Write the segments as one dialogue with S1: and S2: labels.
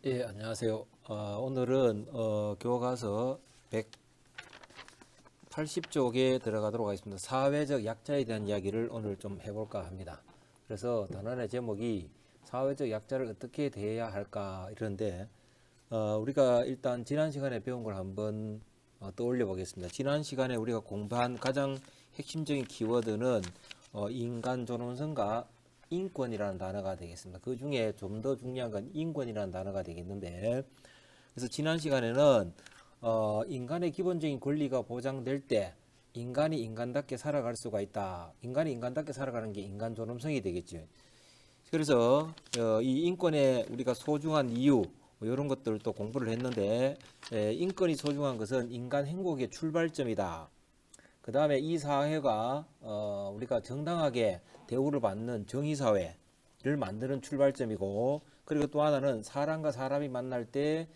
S1: 예, 안녕하세요. 오늘은 교과서 180쪽에 들어가도록 하겠습니다. 사회적 약자에 대한 이야기를 오늘 좀 해볼까 합니다. 그래서 단원의 제목이 사회적 약자를 어떻게 대해야 할까 이런데 우리가 일단 지난 시간에 배운 걸 한번 떠올려 보겠습니다. 지난 시간에 우리가 공부한 가장 핵심적인 키워드는 인간 존엄성과 인권이라는 단어가 되겠습니다. 그 중에 좀 더 중요한 건 인권이라는 단어가 되겠는데, 그래서 지난 시간에는 인간의 기본적인 권리가 보장될 때 인간이 인간답게 살아갈 수가 있다. 인간이 인간답게 살아가는 게 인간 존엄성이 되겠죠. 그래서 이 인권의 우리가 소중한 이유 이런 것들도 공부를 했는데, 인권이 소중한 것은 인간 행복의 출발점이다. 그 다음에 이 사회가 우리가 정당하게 대우를 받는 정의사회를 만드는 출발점이고, 그리고 또 하나는 사람과 사람이 만날 때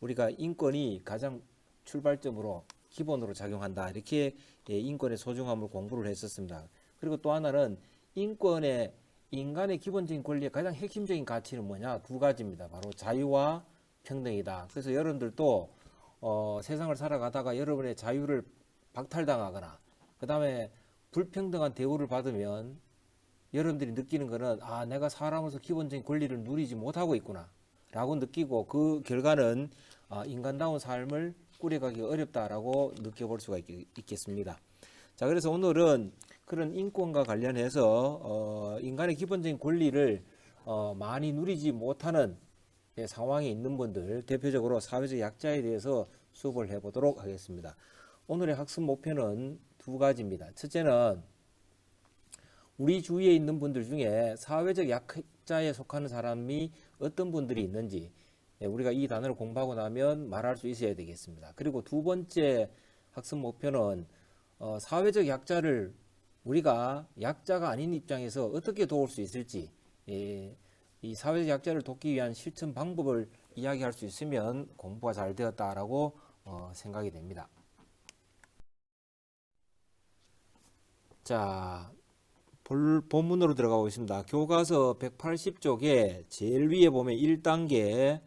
S1: 우리가 인권이 가장 출발점으로 기본으로 작용한다. 이렇게 인권의 소중함을 공부를 했었습니다. 그리고 또 하나는 인권의 인간의 기본적인 권리의 가장 핵심적인 가치는 뭐냐? 두 가지입니다. 바로 자유와 평등이다. 그래서 여러분들도 세상을 살아가다가 여러분의 자유를 박탈당하거나 그 다음에 불평등한 대우를 받으면 여러분들이 느끼는 거는 내가 사람으로서 기본적인 권리를 누리지 못하고 있구나 라고 느끼고, 그 결과는 인간다운 삶을 꾸려가기 어렵다라고 느껴볼 수가 있겠습니다. 자, 그래서 오늘은 그런 인권과 관련해서 인간의 기본적인 권리를 많이 누리지 못하는 상황에 있는 분들, 대표적으로 사회적 약자에 대해서 수업을 해보도록 하겠습니다. 오늘의 학습 목표는 두 가지입니다. 첫째는 우리 주위에 있는 분들 중에 사회적 약자에 속하는 사람이 어떤 분들이 있는지 우리가 이 단어를 공부하고 나면 말할 수 있어야 되겠습니다. 그리고 두 번째 학습 목표는 사회적 약자를 우리가 약자가 아닌 입장에서 어떻게 도울 수 있을지, 이 사회적 약자를 돕기 위한 실천 방법을 이야기할 수 있으면 공부가 잘 되었다라고 생각이 됩니다. 자, 본문으로 들어가 보겠습니다. 교과서 180쪽에 제일 위에 보면 1단계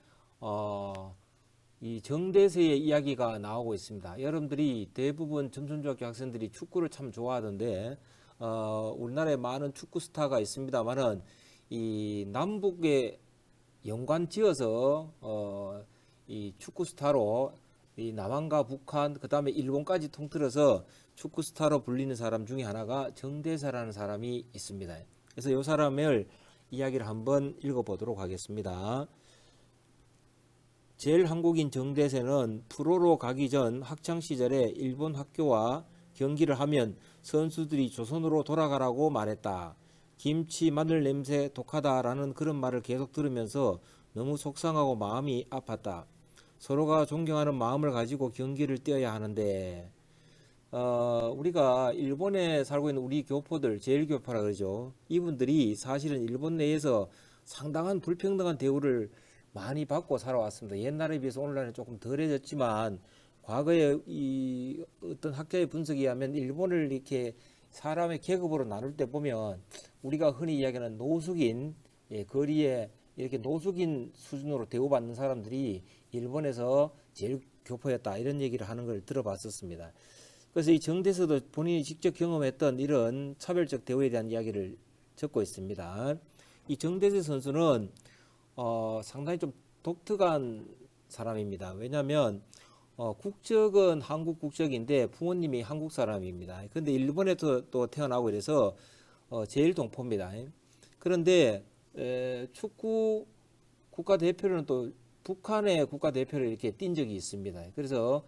S1: 이 정대세의 이야기가 나오고 있습니다. 여러분들이 대부분 점촌중학교 학생들이 축구를 참 좋아하던데 우리나라에 많은 축구 스타가 있습니다만은 이 남북에 연관 지어서 이 축구 스타로 이 남한과 북한 그 다음에 일본까지 통틀어서 축구 스타로 불리는 사람 중에 하나가 정대세라는 사람이 있습니다. 그래서 이 사람을 이야기를 한번 읽어보도록 하겠습니다. 제일 한국인 정대세는 프로로 가기 전 학창 시절에 일본 학교와 경기를 하면 선수들이 조선으로 돌아가라고 말했다. 김치 마늘 냄새 독하다라는 그런 말을 계속 들으면서 너무 속상하고 마음이 아팠다. 서로가 존경하는 마음을 가지고 경기를 뛰어야 하는데 우리가 일본에 살고 있는 우리 교포들, 제일교포라 그러죠. 이분들이 사실은 일본 내에서 상당한 불평등한 대우를 많이 받고 살아왔습니다. 옛날에 비해서 오늘날은 조금 덜해졌지만 과거에 이 어떤 학자의 분석에 의하면 일본을 이렇게 사람의 계급으로 나눌 때 보면 우리가 흔히 이야기하는 노숙인, 거리에 이렇게 노숙인 수준으로 대우받는 사람들이 일본에서 제일 교포였다 이런 얘기를 하는 걸 들어봤었습니다. 그래서 이 정대서도 본인이 직접 경험했던 이런 차별적 대우에 대한 이야기를 적고 있습니다. 이 정대세 선수는 상당히 좀 독특한 사람입니다. 왜냐하면 국적은 한국 국적인데 부모님이 한국 사람입니다. 그런데 일본에 또 태어나고 이래서 제일 동포입니다. 그런데 축구 국가대표로는 또 북한의 국가대표를 이렇게 뛴 적이 있습니다. 그래서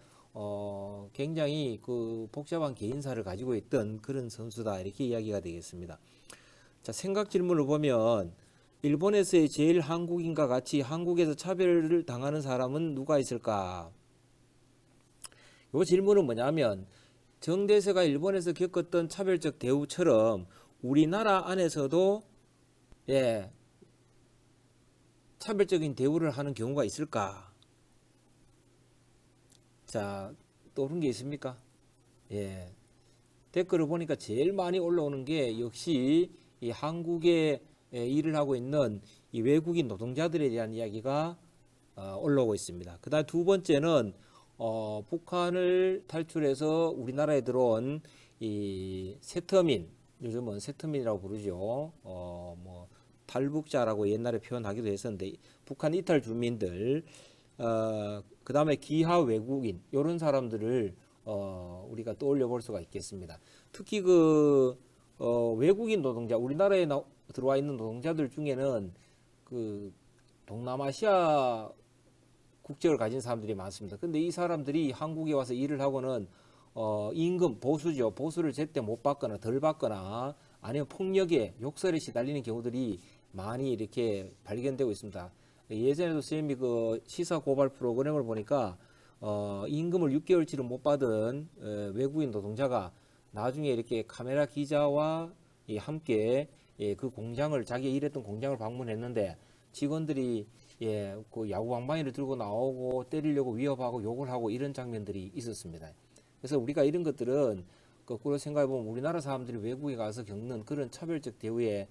S1: 굉장히 그 복잡한 개인사를 가지고 있던 그런 선수다 이렇게 이야기가 되겠습니다. 자, 생각 질문을 보면 일본에서의 제일 한국인과 같이 한국에서 차별을 당하는 사람은 누가 있을까? 이 질문은 뭐냐면 정대세가 일본에서 겪었던 차별적 대우처럼 우리나라 안에서도 차별적인 대우를 하는 경우가 있을까? 자, 떠오른 게 있습니까? 댓글을 보니까 제일 많이 올라오는 게 역시 이 한국의 일을 하고 있는 이 외국인 노동자들에 대한 이야기가 올라오고 있습니다. 그다음 두 번째는 북한을 탈출해서 우리나라에 들어온 이 세터민, 요즘은 세터민이라고 부르죠. 뭐 탈북자라고 옛날에 표현하기도 했었는데 북한 이탈 주민들, 그다음에 기하 외국인 이런 사람들을 우리가 떠올려 볼 수가 있겠습니다. 특히 외국인 노동자, 우리나라에 들어와 있는 노동자들 중에는 그 동남아시아 국적을 가진 사람들이 많습니다. 근데 이 사람들이 한국에 와서 일을 하고는 임금 보수죠. 보수를 제때 못 받거나 덜 받거나 아니면 폭력에 욕설에 시달리는 경우들이 많이 이렇게 발견되고 있습니다. 예전에도 쌤이 그 시사 고발 프로그램을 보니까 임금을 6개월치를 못 받은 외국인 노동자가 나중에 이렇게 카메라 기자와 함께 그 공장을 자기 일했던 공장을 방문했는데 직원들이 그 야구 방망이를 들고 나오고 때리려고 위협하고 욕을 하고 이런 장면들이 있었습니다. 그래서 우리가 이런 것들은 거꾸로 생각해 보면 우리나라 사람들이 외국에 가서 겪는 그런 차별적 대우에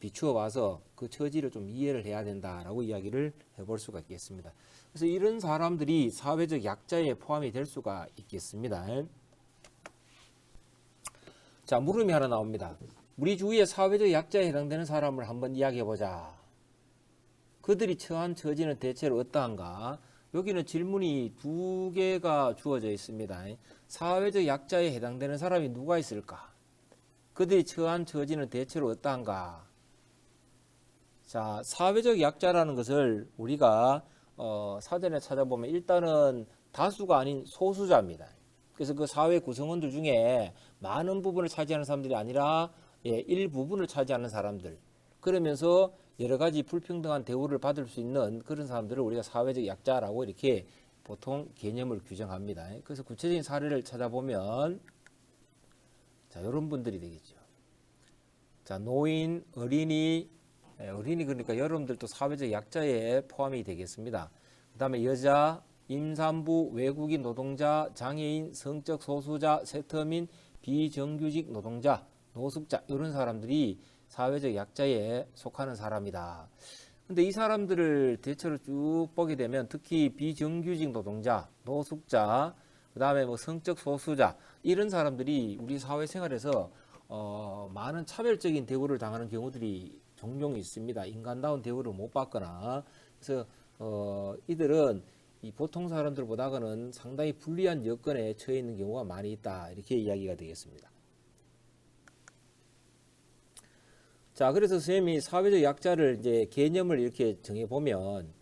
S1: 비추어 봐서 그 처지를 좀 이해를 해야 된다라고 이야기를 해볼 수가 있겠습니다. 그래서 이런 사람들이 사회적 약자에 포함이 될 수가 있겠습니다. 자, 물음이 하나 나옵니다. 우리 주위에 사회적 약자에 해당되는 사람을 한번 이야기해 보자. 그들이 처한 처지는 대체로 어떠한가? 여기는 질문이 두 개가 주어져 있습니다. 사회적 약자에 해당되는 사람이 누가 있을까? 그들이 처한 처지는 대체로 어떠한가? 자, 사회적 약자라는 것을 우리가 사전에 찾아보면 일단은 다수가 아닌 소수자입니다. 그래서 그 사회 구성원들 중에 많은 부분을 차지하는 사람들이 아니라 일부분을 차지하는 사람들. 그러면서 여러 가지 불평등한 대우를 받을 수 있는 그런 사람들을 우리가 사회적 약자라고 이렇게 보통 개념을 규정합니다. 그래서 구체적인 사례를 찾아보면 자, 이런 분들이 되겠죠. 자, 노인, 어린이 그러니까 여러분들도 사회적 약자에 포함이 되겠습니다. 그 다음에 여자, 임산부, 외국인 노동자, 장애인, 성적 소수자, 세터민, 비정규직 노동자, 노숙자 이런 사람들이 사회적 약자에 속하는 사람이다. 근데 이 사람들을 대체로 쭉 보게 되면 특히 비정규직 노동자, 노숙자, 그 다음에 뭐 성적 소수자 이런 사람들이 우리 사회생활에서 많은 차별적인 대우를 당하는 경우들이 종종 있습니다. 인간다운 대우를 못 받거나 그래서 이들은 이 보통 사람들보다는 상당히 불리한 여건에 처해 있는 경우가 많이 있다. 이렇게 이야기가 되겠습니다. 자, 그래서 선생님이 사회적 약자를 이제 개념을 이렇게 정해 보면,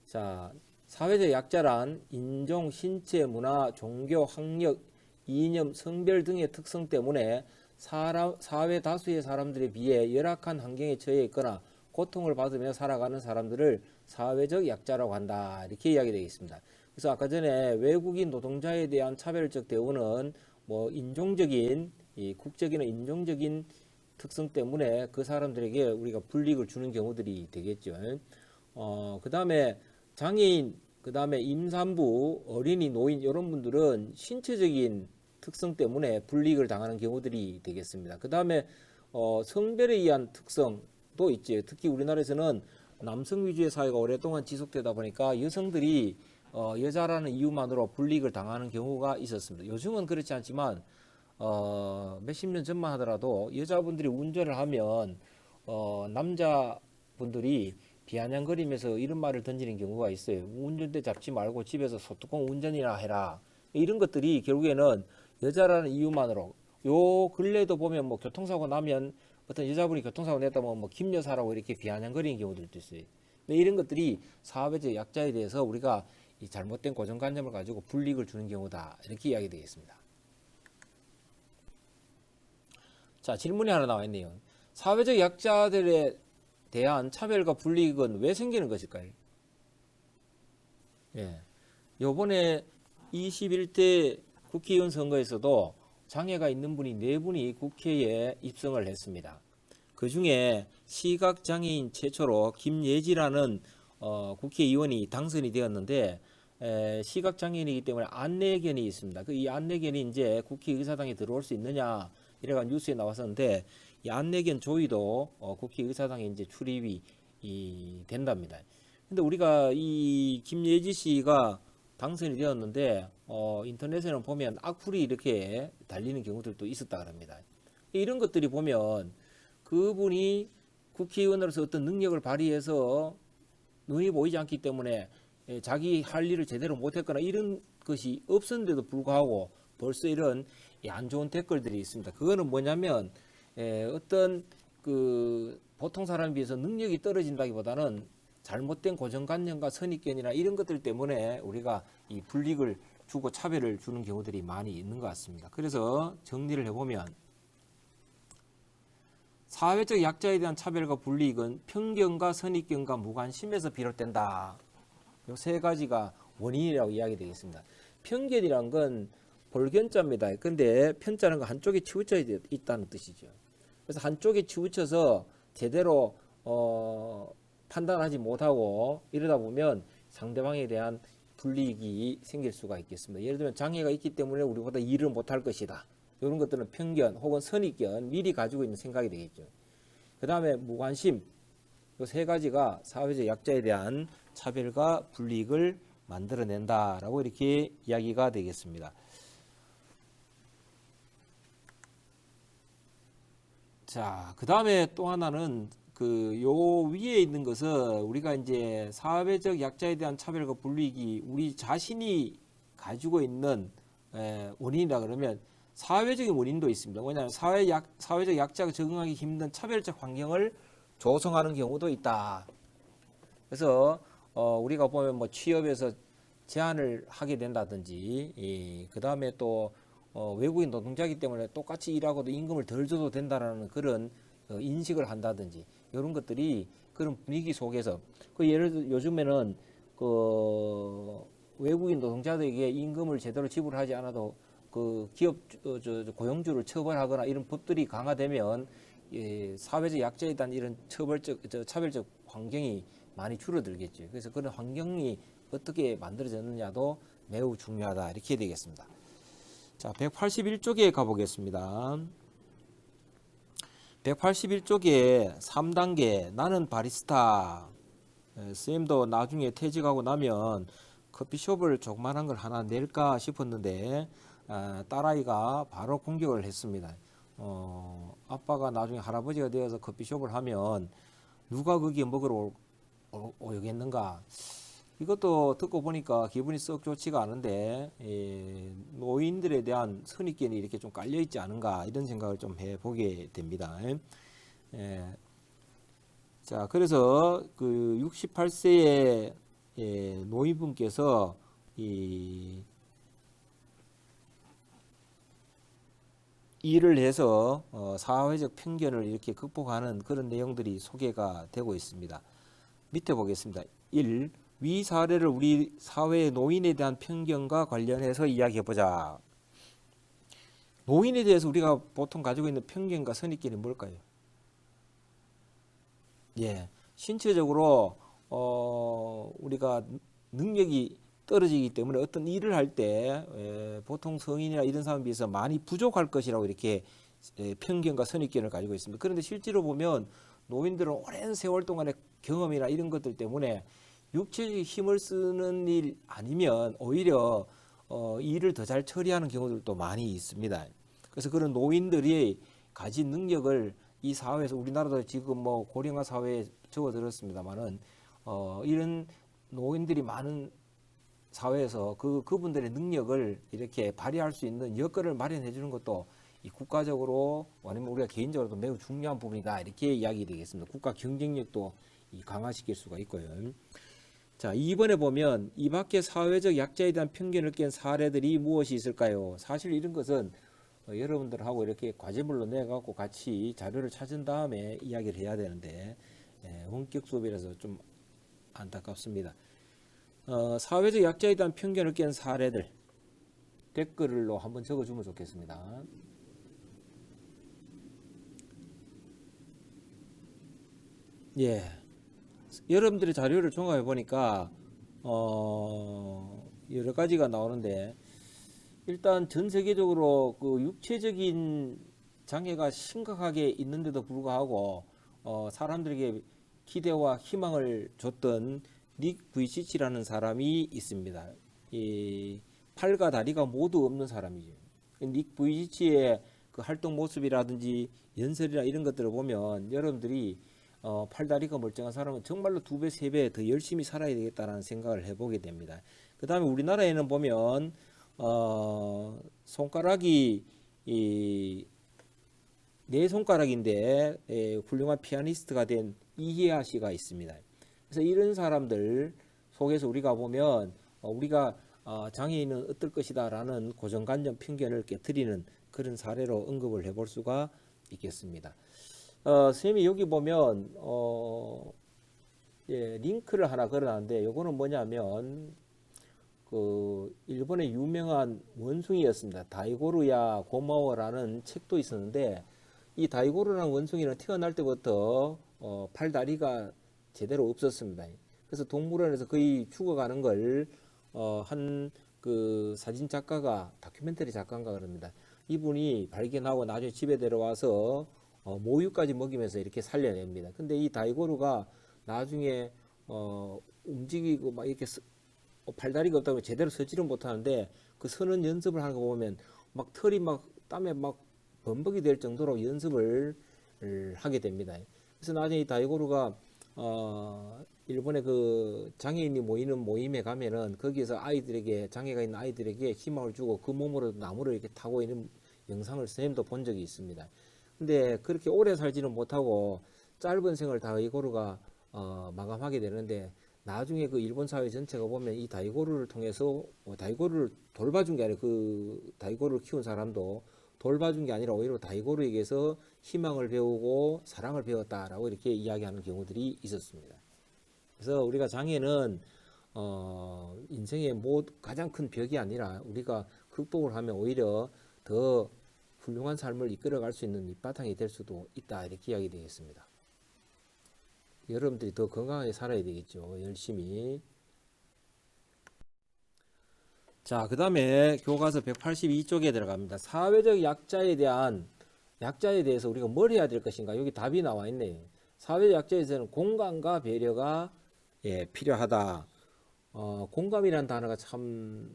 S1: 자, 사회적 약자란 인종, 신체, 문화, 종교, 학력, 이념, 성별 등의 특성 때문에 사회 다수의 사람들에 비해 열악한 환경에 처해 있거나 고통을 받으며 살아가는 사람들을 사회적 약자라고 한다. 이렇게 이야기되어 있습니다. 그래서 아까 전에 외국인 노동자에 대한 차별적 대우는 뭐 인종적인, 이 국적이나 인종적인 특성 때문에 그 사람들에게 우리가 불이익을 주는 경우들이 되겠죠. 그 다음에 장애인, 그 다음에 임산부, 어린이, 노인 이런 분들은 신체적인 특성 때문에 불이익을 당하는 경우들이 되겠습니다. 그 다음에 성별에 의한 특성도 있죠. 특히 우리나라에서는 남성 위주의 사회가 오랫동안 지속되다 보니까 여성들이 여자라는 이유만으로 불이익을 당하는 경우가 있었습니다. 요즘은 그렇지 않지만 몇십 년 전만 하더라도 여자분들이 운전을 하면 남자분들이 비아냥거리면서 이런 말을 던지는 경우가 있어요. 운전대 잡지 말고 집에서 소뚜껑 운전이나 해라. 이런 것들이 결국에는 여자라는 이유만으로 요 근래에도 보면 뭐 교통사고 나면 어떤 여자분이 교통사고 냈다면 뭐 김여사라고 이렇게 비아냥거리는 경우들도 있어요. 근데 이런 것들이 사회적 약자에 대해서 우리가 이 잘못된 고정관념을 가지고 불이익을 주는 경우다. 이렇게 이야기되겠습니다. 자, 질문이 하나 나와 있네요. 사회적 약자들에 대한 차별과 불이익은 왜 생기는 것일까요? 예. 요번에 21대 국회의원 선거에서도 장애가 있는 분이 4분이 국회에 입성을 했습니다. 그 중에 시각장애인 최초로 김예지라는 국회의원이 당선이 되었는데 시각장애인이기 때문에 안내견이 있습니다. 이 안내견이 이제 국회의사당에 들어올 수 있느냐 이래가 뉴스에 나왔었는데 이 안내견 조의도 국회의사당에 이제 출입이 된답니다. 근데 우리가 이 김예지 씨가 당선이 되었는데 인터넷에는 보면 악플이 이렇게 달리는 경우들도 있었다 그럽니다. 이런 것들이 보면 그분이 국회의원으로서 어떤 능력을 발휘해서 눈이 보이지 않기 때문에 자기 할 일을 제대로 못했거나 이런 것이 없었는데도 불구하고 벌써 이런 안 좋은 댓글들이 있습니다. 그거는 뭐냐면 어떤 그 보통 사람에 비해서 능력이 떨어진다기보다는 잘못된 고정관념과 선입견이나 이런 것들 때문에 우리가 이 불이익을 주고 차별을 주는 경우들이 많이 있는 것 같습니다. 그래서 정리를 해보면 사회적 약자에 대한 차별과 불이익은 편견과 선입견과 무관심에서 비롯된다. 이 세 가지가 원인이라고 이야기되겠습니다. 편견이란 건 볼견자입니다. 근데 편자는 건 한쪽에 치우쳐 있다는 뜻이죠. 그래서 한쪽에 치우쳐서 제대로 판단하지 못하고 이러다 보면 상대방에 대한 불이익이 생길 수가 있겠습니다. 예를 들면 장애가 있기 때문에 우리보다 일을 못할 것이다. 이런 것들은 편견 혹은 선입견, 미리 가지고 있는 생각이 되겠죠. 그 다음에 무관심, 이 세 가지가 사회적 약자에 대한 차별과 불이익을 만들어낸다라고 이렇게 이야기가 되겠습니다. 자, 그 다음에 또 하나는 그 요 위에 있는 것은 우리가 이제 사회적 약자에 대한 차별과 불이익이 우리 자신이 가지고 있는 원인이라 그러면 사회적인 원인도 있습니다. 뭐냐면 사회적 약자가 적응하기 힘든 차별적 환경을 조성하는 경우도 있다. 그래서 우리가 보면 뭐 취업에서 제한을 하게 된다든지, 그 다음에 또 외국인 노동자이기 때문에 똑같이 일하고도 임금을 덜 줘도 된다라는 그런 인식을 한다든지 이런 것들이 그런 분위기 속에서 예를 들어 요즘에는 그 외국인 노동자들에게 임금을 제대로 지불하지 않아도 그 기업 고용주를 처벌하거나 이런 법들이 강화되면 사회적 약자에 대한 이런 차별적 환경이 많이 줄어들겠죠. 그래서 그런 환경이 어떻게 만들어졌느냐도 매우 중요하다 이렇게 되겠습니다. 자, 181쪽에 가보겠습니다. 181쪽에 3단계 나는 바리스타. 쌤도 나중에 퇴직하고 나면 커피숍을 조그만한 걸 하나 낼까 싶었는데 딸아이가 바로 공격을 했습니다. 아빠가 나중에 할아버지가 되어서 커피숍을 하면 누가 거기에 먹으러 오겠는가. 이것도 듣고 보니까 기분이 썩 좋지가 않은데 노인들에 대한 선입견이 이렇게 좀 깔려 있지 않은가 이런 생각을 좀 해보게 됩니다. 자, 그래서 그 68세의 노인분께서 일을 해서 사회적 편견을 이렇게 극복하는 그런 내용들이 소개가 되고 있습니다. 밑에 보겠습니다. 1. 위 사례를 우리 사회의 노인에 대한 편견과 관련해서 이야기해보자. 노인에 대해서 우리가 보통 가지고 있는 편견과 선입견이 뭘까요? 신체적으로 우리가 능력이 떨어지기 때문에 어떤 일을 할 때 보통 성인이나 이런 사람에 비해서 많이 부족할 것이라고 이렇게 편견과 선입견을 가지고 있습니다. 그런데 실제로 보면 노인들은 오랜 세월 동안의 경험이나 이런 것들 때문에 육체적 힘을 쓰는 일 아니면 오히려 일을 더 잘 처리하는 경우들도 많이 있습니다. 그래서 그런 노인들이 가진 능력을 이 사회에서 우리나라도 지금 뭐 고령화 사회에 접어들었습니다만은 이런 노인들이 많은 사회에서 그분들의 능력을 이렇게 발휘할 수 있는 여건을 마련해 주는 것도 이 국가적으로 아니면 우리가 개인적으로도 매우 중요한 부분이다 이렇게 이야기 되겠습니다. 국가 경쟁력도 강화시킬 수가 있고요. 자, 2번에 보면 이 밖에 사회적 약자에 대한 편견을 깬 사례들이 무엇이 있을까요? 사실 이런 것은 여러분들하고 이렇게 과제물로 내갖고 같이 자료를 찾은 다음에 이야기를 해야 되는데 원격 수업이라서 좀 안타깝습니다. 사회적 약자에 대한 편견을 깬 사례들 댓글로 한번 적어주면 좋겠습니다. 여러분들의 자료를 종합해 보니까 여러 가지가 나오는데 일단 전 세계적으로 그 육체적인 장애가 심각하게 있는데도 불구하고 사람들에게 기대와 희망을 줬던 닉 부이치치라는 사람이 있습니다. 이 팔과 다리가 모두 없는 사람이죠. 닉 부이치치의 그 활동 모습이라든지 연설이나 이런 것들을 보면 여러분들이 팔다리가 멀쩡한 사람은 정말로 2배, 3배 더 열심히 살아야 되겠다라는 생각을 해보게 됩니다. 그 다음에 우리나라에는 보면 손가락이 네 손가락인데 훌륭한 피아니스트가 된 이희아 씨가 있습니다. 그래서 이런 사람들 속에서 우리가 보면 우리가 장애인은 어떨 것이다 라는 고정관념 편견을 깨트리는 그런 사례로 언급을 해볼 수가 있겠습니다. 선생님이 여기 보면 링크를 하나 걸어놨는데 요거는 뭐냐면 그 일본의 유명한 원숭이였습니다. 다이고르야 고마워라는 책도 있었는데 이 다이고르라는 원숭이는 태어날 때부터 팔다리가 제대로 없었습니다. 그래서 동물원에서 거의 죽어가는 걸 한 그 사진 작가가 다큐멘터리 작가인가 그럽니다. 이분이 발견하고 나중에 집에 데려와서 모유까지 먹이면서 이렇게 살려냅니다. 근데 이 다이고르가 나중에 움직이고 막 이렇게 팔다리가 없다고 제대로 서지를 못하는데 그 서는 연습을 하는 거 보면 막 털이 막 땀에 막 범벅이 될 정도로 연습을 하게 됩니다. 그래서 나중에 이 다이고르가 일본의 그 장애인이 모이는 모임에 가면은 거기에서 아이들에게 장애가 있는 아이들에게 희망을 주고 그 몸으로 나무를 이렇게 타고 있는 영상을 선생님도 본 적이 있습니다. 근데 그렇게 오래 살지는 못하고 짧은 생을 다이고르가 마감하게 되는데 나중에 그 일본 사회 전체가 보면 이 다이고르를 통해서 다이고르를 돌봐준 게 아니라 그 다이고르를 키운 사람도 돌봐준 게 아니라 오히려 다이고르에게서 희망을 배우고 사랑을 배웠다라고 이렇게 이야기하는 경우들이 있었습니다. 그래서 우리가 장애는 인생의 가장 큰 벽이 아니라 우리가 극복을 하면 오히려 더 훌륭한 삶을 이끌어갈 수 있는 밑바탕이 될 수도 있다 이렇게 이야기 되겠습니다. 여러분들이 더 건강하게 살아야 되겠죠. 열심히. 자, 그 다음에 교과서 182쪽에 들어갑니다. 사회적 약자에 대해서 우리가 뭘 해야 될 것인가? 여기 답이 나와 있네요. 사회적 약자에 대해서는 공감과 배려가 필요하다. 공감이라는 단어가 참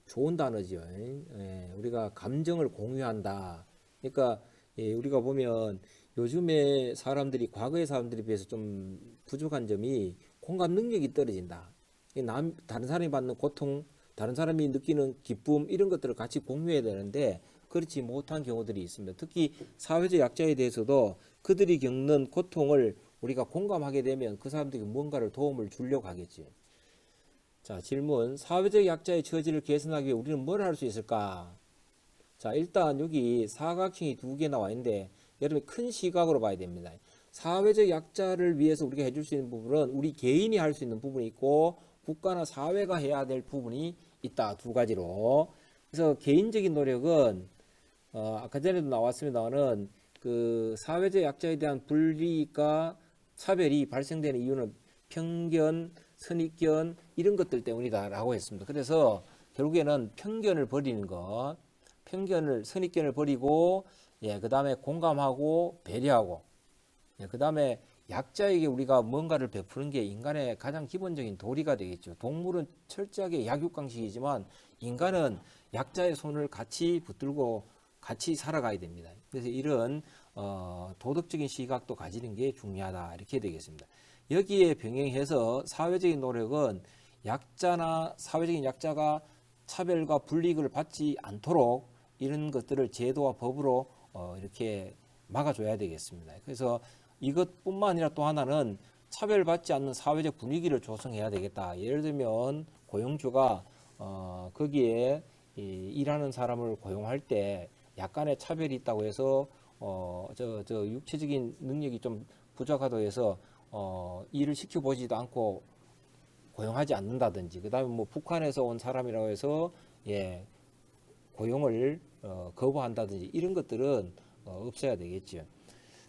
S1: 좋은 단어죠. 우리가 감정을 공유한다. 그러니까 우리가 보면 요즘에 과거의 사람들에 비해서 좀 부족한 점이 공감 능력이 떨어진다. 다른 사람이 받는 고통, 다른 사람이 느끼는 기쁨 이런 것들을 같이 공유해야 되는데 그렇지 못한 경우들이 있습니다. 특히 사회적 약자에 대해서도 그들이 겪는 고통을 우리가 공감하게 되면 그 사람들에게 뭔가를 도움을 주려고 하겠지. 자, 질문. 사회적 약자의 처지를 개선하기 위해 우리는 뭘 할 수 있을까? 자, 일단 여기 사각형이 2개 나와 있는데 여러분이 큰 시각으로 봐야 됩니다. 사회적 약자를 위해서 우리가 해줄 수 있는 부분은 우리 개인이 할 수 있는 부분이 있고 국가나 사회가 해야 될 부분이 있다. 2가지로. 그래서 개인적인 노력은 아까 전에도 나왔습니다만은 그 사회적 약자에 대한 불이익과 차별이 발생되는 이유는 편견, 선입견 이런 것들 때문이다라고 했습니다. 그래서 결국에는 편견을 버리는 것, 선입견을 버리고 그 다음에 공감하고 배려하고 그 다음에 약자에게 우리가 뭔가를 베푸는 게 인간의 가장 기본적인 도리가 되겠죠. 동물은 철저하게 약육강식이지만 인간은 약자의 손을 같이 붙들고 같이 살아가야 됩니다. 그래서 이런 도덕적인 시각도 가지는 게 중요하다 이렇게 되겠습니다. 여기에 병행해서 사회적인 노력은 사회적인 약자가 차별과 불이익을 받지 않도록 이런 것들을 제도와 법으로 이렇게 막아줘야 되겠습니다. 그래서 이것뿐만 아니라 또 하나는 차별받지 않는 사회적 분위기를 조성해야 되겠다. 예를 들면 고용주가 거기에 일하는 사람을 고용할 때 약간의 차별이 있다고 해서 육체적인 능력이 좀 부족하다고 해서 일을 시켜보지도 않고 고용하지 않는다든지 그 다음에 뭐 북한에서 온 사람이라고 해서 고용을 거부한다든지 이런 것들은 없어야 되겠죠.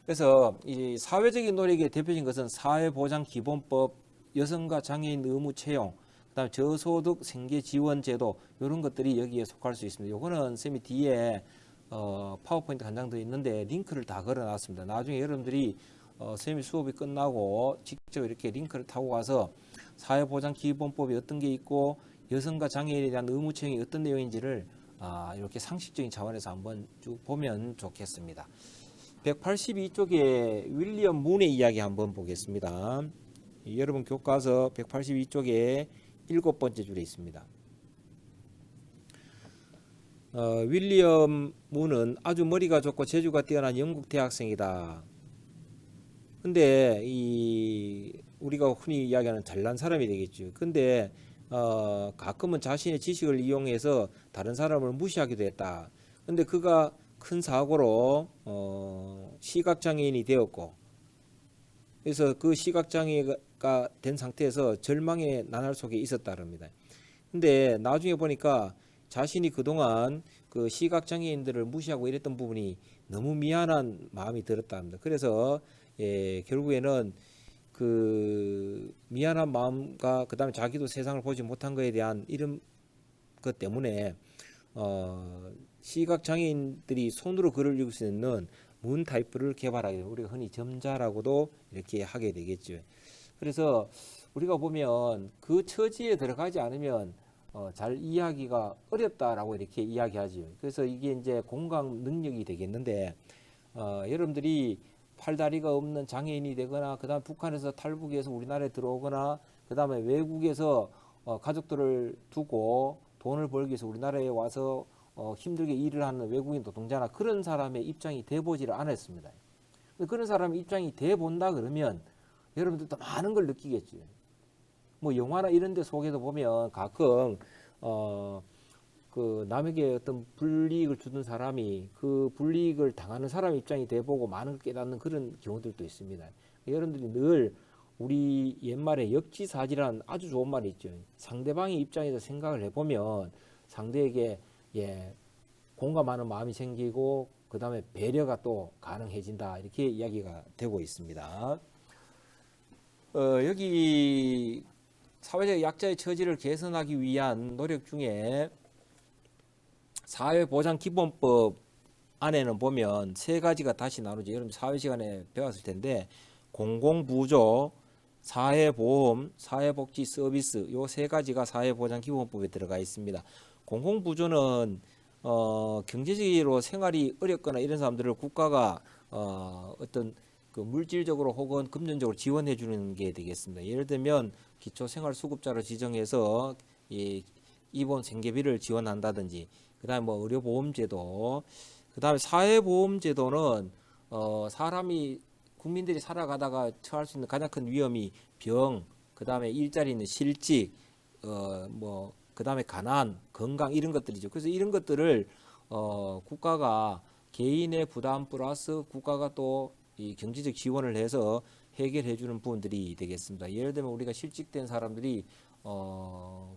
S1: 그래서 이 사회적인 노력의 대표적인 것은 사회보장기본법, 여성과 장애인 의무 채용, 그다음에 저소득 생계지원제도 이런 것들이 여기에 속할 수 있습니다. 요거는 쌤이 뒤에 파워포인트 한 장 더 있는데 링크를 다 걸어놨습니다. 나중에 여러분들이 선생님 수업이 끝나고 직접 이렇게 링크를 타고 가서 사회보장기본법이 어떤 게 있고 여성과 장애인에 대한 의무처형이 어떤 내용인지를 이렇게 상식적인 차원에서 한번 쭉 보면 좋겠습니다. 182쪽에 윌리엄 문의 이야기 한번 보겠습니다. 여러분 교과서 182쪽에 7번째 줄에 있습니다. 윌리엄 문은 아주 머리가 좋고 재주가 뛰어난 영국 대학생이다. 근데 우리가 흔히 이야기하는 잘난 사람이 되겠죠. 근데 가끔은 자신의 지식을 이용해서 다른 사람을 무시하기도 했다. 근데 그가 큰 사고로 시각장애인이 되었고, 그래서 그 시각장애가 된 상태에서 절망의 나날 속에 있었다 합니다. 근데 나중에 보니까 자신이 그동안 그 시각장애인들을 무시하고 이랬던 부분이 너무 미안한 마음이 들었다 합니다. 그래서 결국에는 그 미안한 마음과 그 다음에 자기도 세상을 보지 못한 것에 대한 이런 것 때문에 시각장애인들이 손으로 글을 읽을 수 있는 문 타입을 개발하게 되고 우리가 흔히 점자라고도 이렇게 하게 되겠죠. 그래서 우리가 보면 그 처지에 들어가지 않으면 잘 이해하기가 어렵다라고 이렇게 이야기하죠. 그래서 이게 이제 공감 능력이 되겠는데 여러분들이 팔다리가 없는 장애인이 되거나 그다음 북한에서 탈북해서 우리나라에 들어오거나 그다음에 외국에서 가족들을 두고 돈을 벌기 위해서 우리나라에 와서 힘들게 일을 하는 외국인 노동자나 그런 사람의 입장이 돼보지를 않았습니다. 그런 사람의 입장이 돼본다 그러면 여러분들도 많은 걸 느끼겠죠. 뭐 영화나 이런 데 속에서 보면 가끔 그 남에게 어떤 불이익을 주는 사람이 그 불이익을 당하는 사람 입장이 돼보고 많은 걸 깨닫는 그런 경우들도 있습니다. 여러분들이 늘 우리 옛말에 역지사지라는 아주 좋은 말이 있죠. 상대방의 입장에서 생각을 해보면 상대에게 공감하는 마음이 생기고 그 다음에 배려가 또 가능해진다 이렇게 이야기가 되고 있습니다. 여기 사회적 약자의 처지를 개선하기 위한 노력 중에 사회보장기본법 안에는 보면 세 가지가 다시 나누죠. 여러분 사회 시간에 배웠을 텐데 공공부조, 사회보험, 사회복지 서비스 요 세 가지가 사회보장기본법에 들어가 있습니다. 공공부조는 경제적으로 생활이 어렵거나 이런 사람들을 국가가 어떤 그 물질적으로 혹은 금전적으로 지원해 주는 게 되겠습니다. 예를 들면 기초생활수급자로 지정해서 입원 생계비를 지원한다든지 그다음에 뭐 의료보험제도 그다음에 사회보험제도는 사람이 국민들이 살아가다가 처할 수 있는 가장 큰 위험이 병 그다음에 일자리 있는 실직 뭐 그다음에 가난 건강 이런 것들이죠. 그래서 이런 것들을 국가가 개인의 부담 플러스 국가가 또 이 경제적 지원을 해서 해결해 주는 부분들이 되겠습니다. 예를 들면 우리가 실직된 사람들이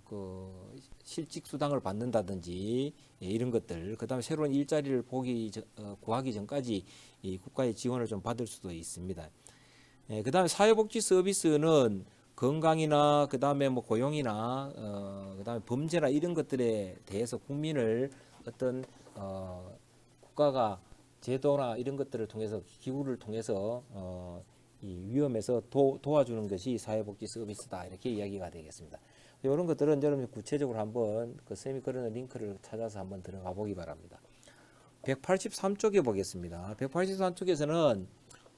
S1: 그 실직 수당을 받는다든지 이런 것들 그다음에 새로운 일자리를 구하기 전까지 이 국가의 지원을 좀 받을 수도 있습니다. 그다음에 사회복지 서비스는 건강이나 그다음에 뭐 고용이나 그다음에 범죄나 이런 것들에 대해서 국민을 어떤 국가가 제도나 이런 것들을 통해서 기구를 통해서 이 위험에서 도와주는 것이 사회복지 서비스다 이렇게 이야기가 되겠습니다. 이런 것들은 여러분 구체적으로 한번 그 쌤이 그러는 링크를 찾아서 한번 들어가 보기 바랍니다. 183쪽에 보겠습니다. 183쪽에서는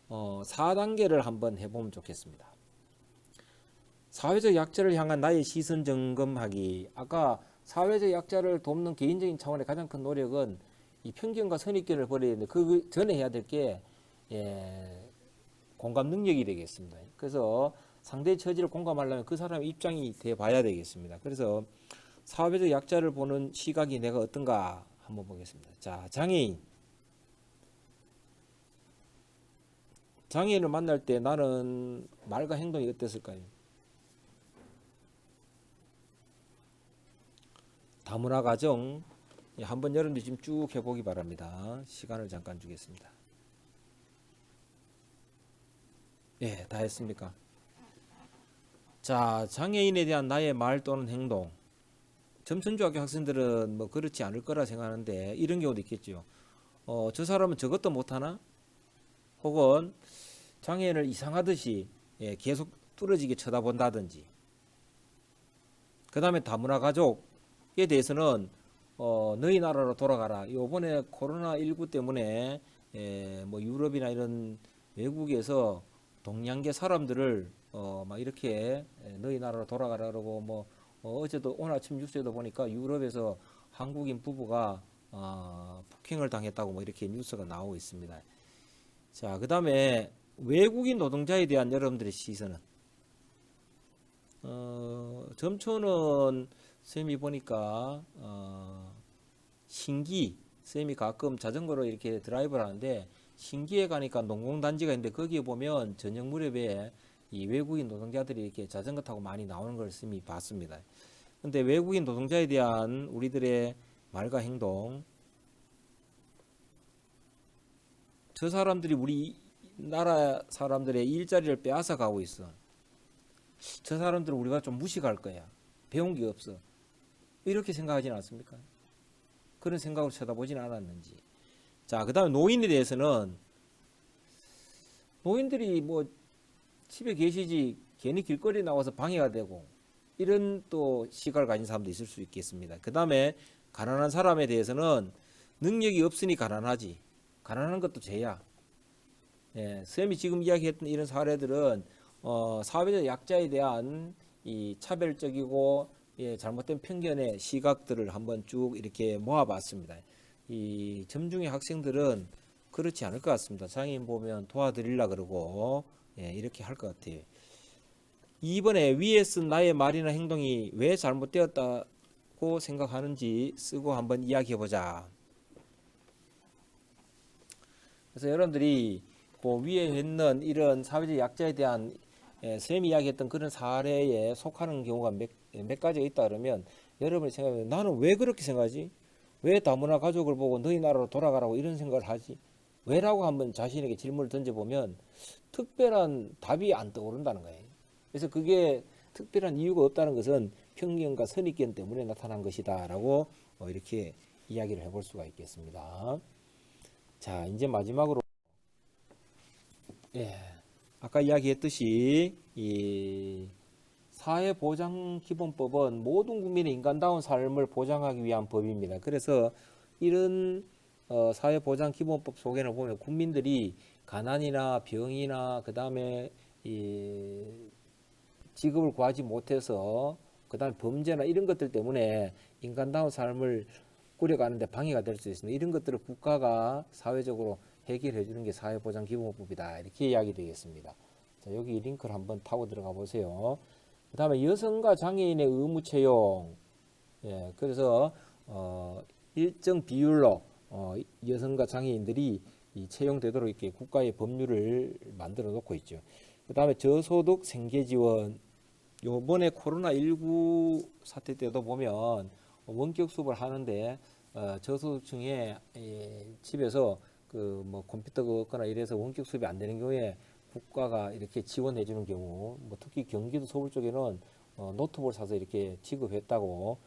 S1: 4단계를 한번 해보면 좋겠습니다. 사회적 약자를 향한 나의 시선 점검하기. 아까 사회적 약자를 돕는 개인적인 차원의 가장 큰 노력은 이 편견과 선입견을 버려야 되는데 그 전에 해야 될 게 공감 능력이 되겠습니다. 그래서 상대의 처지를 공감하려면 그 사람의 입장이 돼 봐야 되겠습니다. 그래서 사회적 약자를 보는 시각이 내가 어떤가 한번 보겠습니다. 자, 장애인을 만날 때 나는 말과 행동이 어땠을까요? 다문화 가정 한번 여러분들 지금 쭉 해보기 바랍니다. 시간을 잠깐 주겠습니다. 예, 다 했습니까? 자, 장애인에 대한 나의 말 또는 행동. 점천중학교 학생들은 뭐 그렇지 않을 거라 생각하는데 이런 경우도 있겠죠. 저 사람은 저것도 못하나? 혹은 장애인을 이상하듯이 계속 뚫어지게 쳐다본다든지. 그 다음에 다문화 가족에 대해서는 너희 나라로 돌아가라. 요번에 코로나19 때문에 뭐 유럽이나 이런 외국에서 동양계 사람들을 막 이렇게 너희 나라로 돌아가라 그러고 뭐 어제도 오늘 아침 뉴스에도 보니까 유럽에서 한국인 부부가 폭행을 당했다고 뭐 이렇게 뉴스가 나오고 있습니다. 자, 그 다음에 외국인 노동자에 대한 여러분들의 시선은 점초는 쌤이 보니까 신기 쌤이 가끔 자전거로 이렇게 드라이브를 하는데 신기에 가니까 농공단지가 있는데 거기에 보면 저녁 무렵에 이 외국인 노동자들이 이렇게 자전거 타고 많이 나오는 걸 쌤이 봤습니다. 근데 외국인 노동자에 대한 우리들의 말과 행동, 저 사람들이 우리 나라 사람들의 일자리를 빼앗아 가고 있어. 저 사람들은 우리가 좀 무식할 거야. 배운 게 없어. 이렇게 생각하지는 않습니까? 그런 생각으로 쳐다보지는 않았는지. 자, 그 다음에 노인에 대해서는 노인들이 뭐 집에 계시지 괜히 길거리에 나와서 방해가 되고 이런 또 시각을 가진 사람도 있을 수 있겠습니다. 그 다음에 가난한 사람에 대해서는 능력이 없으니 가난하지. 가난한 것도 죄야. 쌤이 지금 이야기했던 이런 사례들은 사회적 약자에 대한 이 차별적이고 잘못된 편견의 시각들을 한번 쭉 이렇게 모아봤습니다. 이 점중의 학생들은 그렇지 않을 것 같습니다. 장애인 보면 도와드리려 그러고 이렇게 할 것 같아요. 이번에 위에 쓴 나의 말이나 행동이 왜 잘못되었다고 생각하는지 쓰고 한번 이야기해 보자. 그래서 여러분들이 그 위에 있는 이런 사회적 약자에 대한 쌤이 이야기했던 그런 사례에 속하는 경우가 몇 가지가 있다 그러면 여러분이 생각하면 나는 왜 그렇게 생각하지? 왜 다문화 가족을 보고 너희 나라로 돌아가라고 이런 생각을 하지? 왜라고 한번 자신에게 질문을 던져보면 특별한 답이 안 떠오른다는 거예요. 그래서 그게 특별한 이유가 없다는 것은 편견과 선입견 때문에 나타난 것이다 라고 이렇게 이야기를 해볼 수가 있겠습니다. 자, 이제 마지막으로 아까 이야기했듯이 이 사회보장기본법은 모든 국민의 인간다운 삶을 보장하기 위한 법입니다. 그래서 이런 사회보장기본법 속에는 보면 국민들이 가난이나 병이나 그 다음에 이 직업을 구하지 못해서 그 다음에 범죄나 이런 것들 때문에 인간다운 삶을 꾸려가는데 방해가 될 수 있습니다. 이런 것들을 국가가 사회적으로 해결해 주는 게 사회보장기본법이다. 이렇게 이야기 되겠습니다. 자, 여기 링크를 한번 타고 들어가 보세요. 그 다음에 여성과 장애인의 의무 채용. 그래서 일정 비율로 여성과 장애인들이 채용되도록 이렇게 국가의 법률을 만들어 놓고 있죠. 그 다음에 저소득 생계 지원. 요번에 코로나19 사태 때도 보면 원격 수업을 하는데 저소득층에 집에서 그 뭐 컴퓨터가 없거나 이래서 원격 수업이 안 되는 경우에 국가가 이렇게 지원해 주는 경우, 뭐 특히 경기도 서울 쪽에는 노트북을 사서 이렇게 지급했다고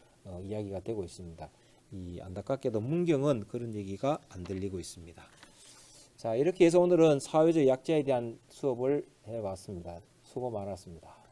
S1: 이야기가 되고 있습니다. 이 안타깝게도 문경은 그런 얘기가 안 들리고 있습니다. 자, 이렇게 해서 오늘은 사회적 약자에 대한 수업을 해봤습니다. 수고 많았습니다.